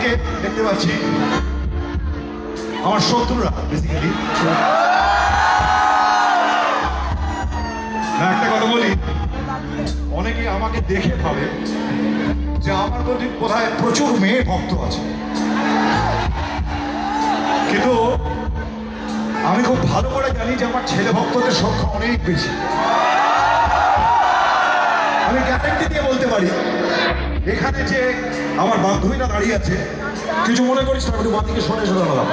চারিদিকে দেখতে পাচ্ছি আমার শত্রুরা বেসিক্যালি। না, একটা কথা বলি, অনেকে আমাকে দেখে ভাবে যে আমার প্রতি কোথায় প্রচুর মেয়ে ভক্ত আছে, কিন্তু আমি খুব ভালো করে জানি যে আমার ছেলে ভক্তদের সংখ্যা অনেক বেশি। আমি গ্যারান্টি দিয়ে বলতে পারি, এখানে যে আমার বান্ধবীরা দাঁড়িয়ে আছে, কিছু মনে করিস না, একটু বাঁদিকে সরে দাঁড়ালাম।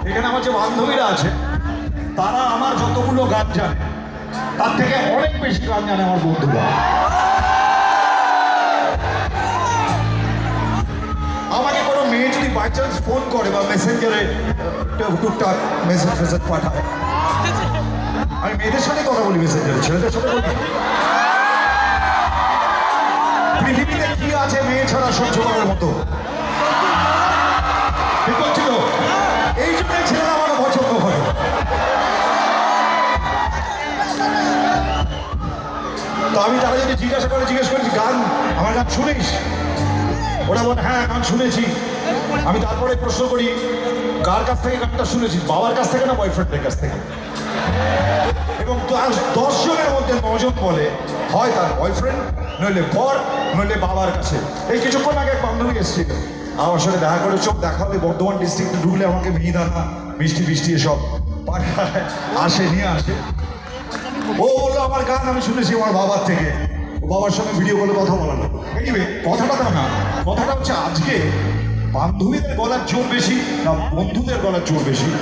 এখানে আমার যে বান্ধবীরা আছে তারা আমার যতগুলো গান জানে তার থেকে অনেক বেশি গান জানে আমার বন্ধুরা। আমাকে কোনো মেয়ে যদি বাই চান্স ফোন করে বা মেসেঞ্জারে টুকটাক মেসেজ ফেসেজ পাঠায়, আমি মেয়েদের সাথে কথা বলি মেসেঞ্জারে, ছেলেদের সাথে বলি। পৃথিবীতে কি আছে মেয়ে ছাড়া সহ্য করার মতো? ঠিক বলছিল, এই জন্যই ছেলেরা আমাকে পছন্দ করে। তো আমি তারা যদি জিজ্ঞেস করেছি গান, আমার গান শুনিস? ওরা বলে হ্যাঁ গান শুনেছি। আমি তারপরে প্রশ্ন করি কার কাছ থেকে গানটা শুনেছিস, বাবার কাছ থেকে না বয়ফ্রেন্ডের কাছ থেকে? এবং 10 জনের মধ্যে 9 জন বলে হয় তার বয়ফ্রেন্ড, নইলে বর, নইলে বাবার কাছে। এই কিছুক্ষণ আগে এক বান্ধবী এসেছিল আমার সাথে দেখা করে, চোখ দেখাবে বর্ধমান ডিস্ট্রিক্টে ঢুকলে আমাকে মিহিদানা মিষ্টি মিষ্টি এসব পাঠায়, আসে নিয়ে আসে। ও বললো আমার গান আমি শুনেছি আমার বাবার থেকে, বাবার সঙ্গে ভিডিও কলে কথা বলানো। এনিওয়ে, কথাটা তা না, কথাটা হচ্ছে আজকে বান্ধবীদের গলার জোর বেশি না বন্ধুদের গলার জোর বেশি?